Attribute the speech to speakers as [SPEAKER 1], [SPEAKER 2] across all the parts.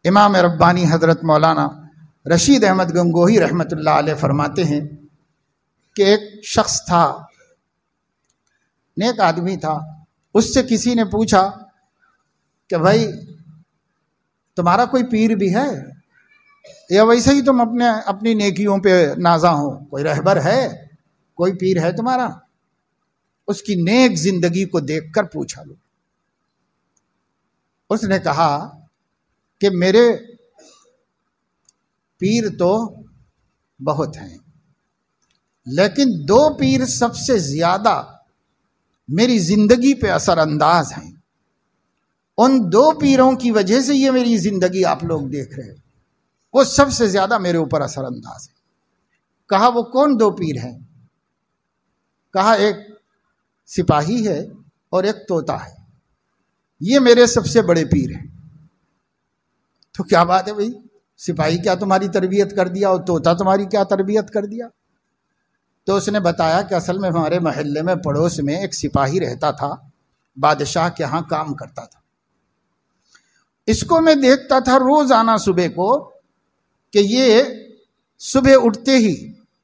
[SPEAKER 1] इमाम रब्बानी हज़रत मौलाना रशीद अहमद गंगोही रहमतुल्लाह अलैह फरमाते हैं कि एक शख्स था, नेक आदमी था, उससे किसी ने पूछा कि भाई तुम्हारा कोई पीर भी है या वैसे ही तुम अपनी नेकियों पे नाजा हो, कोई रहबर है, कोई पीर है तुम्हारा? उसकी नेक जिंदगी को देखकर पूछा लो। उसने कहा कि मेरे पीर तो बहुत हैं, लेकिन 2 पीर सबसे ज्यादा मेरी जिंदगी पे असरअंदाज हैं। उन 2 पीरों की वजह से ये मेरी जिंदगी आप लोग देख रहे हो, वो सबसे ज्यादा मेरे ऊपर असरअंदाज है। कहा वो कौन 2 पीर हैं? कहा एक सिपाही है और एक तोता है, ये मेरे सबसे बड़े पीर हैं। तो क्या बात है भाई, सिपाही क्या तुम्हारी तरबियत कर दिया और तोता तुम्हारी क्या तरबियत कर दिया? तो उसने बताया कि असल में हमारे मोहल्ले में पड़ोस में एक सिपाही रहता था, बादशाह के यहाँ काम करता था। इसको मैं देखता था रोजाना सुबह को कि ये सुबह उठते ही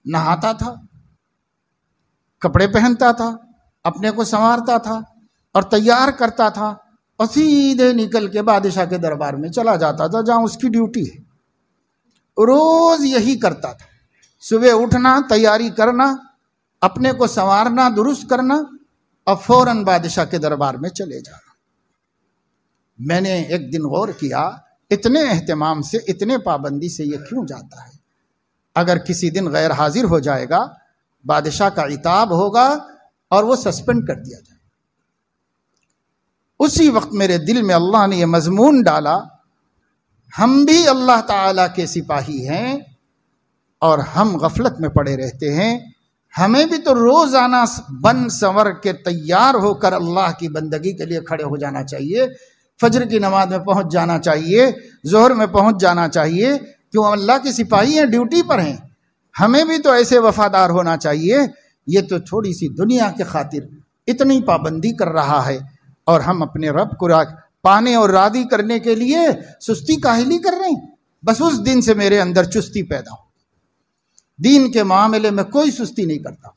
[SPEAKER 1] नहाता था, कपड़े पहनता था, अपने को संवारता था और तैयार करता था और सीधे निकल के बादशाह के दरबार में चला जाता था जहां उसकी ड्यूटी है। रोज यही करता था, सुबह उठना, तैयारी करना, अपने को संवारना, दुरुस्त करना और फौरन बादशाह के दरबार में चले जाना। मैंने एक दिन गौर किया, इतने एहतमाम से, इतने पाबंदी से ये क्यों जाता है? अगर किसी दिन गैर हाजिर हो जाएगा, बादशाह का इताब होगा और वो सस्पेंड कर दिया जाए। उसी वक्त मेरे दिल में अल्लाह ने ये मजमून डाला, हम भी अल्लाह ताला के सिपाही हैं और हम गफलत में पड़े रहते हैं। हमें भी तो रोजाना बन संवर के तैयार होकर अल्लाह की बंदगी के लिए खड़े हो जाना चाहिए। फजर की नमाज में पहुंच जाना चाहिए, जोहर में पहुंच जाना चाहिए। क्यों? अल्लाह के सिपाही हैं, ड्यूटी पर हैं। हमें भी तो ऐसे वफादार होना चाहिए। ये तो थोड़ी सी दुनिया के खातिर इतनी पाबंदी कर रहा है और हम अपने रब को पाने और राजी करने के लिए सुस्ती काहिली कर रहे हैं। बस उस दिन से मेरे अंदर चुस्ती पैदा हो। दीन के मामले में कोई सुस्ती नहीं करता,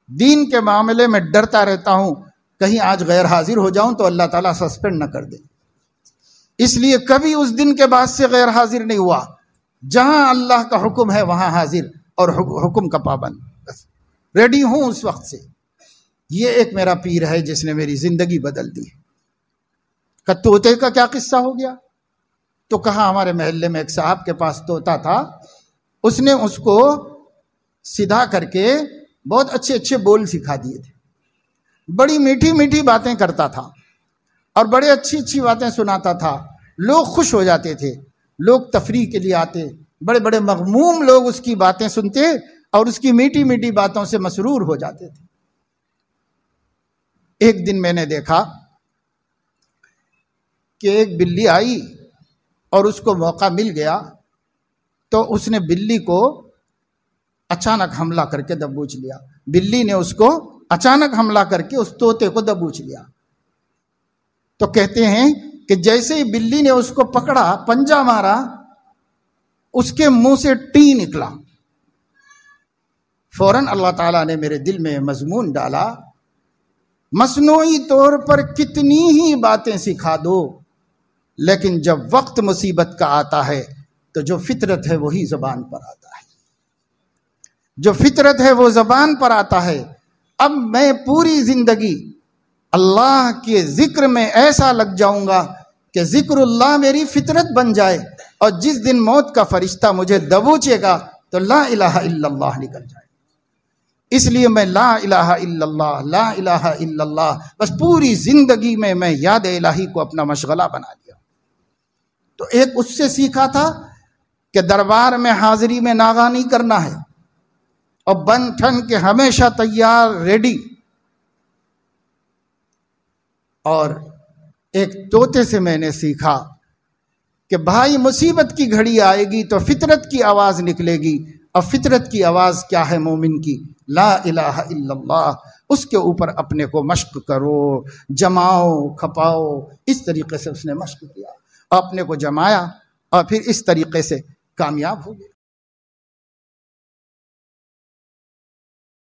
[SPEAKER 1] दीन के मामले में डरता रहता हूं कहीं आज गैर हाजिर हो जाऊं तो अल्लाह ताला सस्पेंड न कर दे। इसलिए कभी उस दिन के बाद से गैर हाजिर नहीं हुआ। जहां अल्लाह का हुक्म है वहां हाजिर और हुक्म का पाबंद, बस रेडी हूं उस वक्त से। ये एक मेरा पीर है जिसने मेरी जिंदगी बदल दी। तोते का क्या किस्सा हो गया? तो कहा हमारे मोहल्ले में एक साहब के पास तोता था, उसने उसको सीधा करके बहुत अच्छे अच्छे बोल सिखा दिए थे। बड़ी मीठी मीठी बातें करता था और बड़े अच्छी अच्छी बातें सुनाता था। लोग खुश हो जाते थे, लोग तफरीह के लिए आते, बड़े बड़े मगमूम लोग उसकी बातें सुनते और उसकी मीठी मीठी बातों से मसरूर हो जाते थे। एक दिन मैंने देखा कि एक बिल्ली आई और उसको मौका मिल गया तो उसने बिल्ली को अचानक हमला करके दबोच लिया। बिल्ली ने उसको अचानक हमला करके उस तोते को दबोच लिया। तो कहते हैं कि जैसे ही बिल्ली ने उसको पकड़ा, पंजा मारा, उसके मुंह से टी निकला। फौरन अल्लाह ताला ने मेरे दिल में मजमून डाला, मसनूई तौर पर कितनी ही बातें सिखा दो, लेकिन जब वक्त मुसीबत का आता है तो जो फितरत है वही जबान पर आता है। जो फितरत है वो जबान पर आता है। अब मैं पूरी जिंदगी अल्लाह के जिक्र में ऐसा लग जाऊंगा कि जिक्रुल्लाह मेरी फितरत बन जाए और जिस दिन मौत का फरिश्ता मुझे दबोचेगा तो ला इलाहा इल्लल्लाह निकल जाए। इसलिए मैं ला इलाहा इल्लल्लाह, ला इलाहा इल्लल्लाह, बस पूरी जिंदगी में मैं याद इलाही को अपना मशगला बना लिया। तो एक उससे सीखा था कि दरबार में हाजिरी में नागा नहीं करना है और बन ठन के हमेशा तैयार, रेडी। और एक तोते से मैंने सीखा कि भाई मुसीबत की घड़ी आएगी तो फितरत की आवाज निकलेगी, और फितरत की आवाज क्या है मोमिन की? ला इलाहा इल्लल्लाह। उसके ऊपर अपने को मश्क करो, जमाओ, खपाओ। इस तरीके से उसने मश्क किया, अपने को जमाया और फिर इस तरीके से कामयाब हो गए।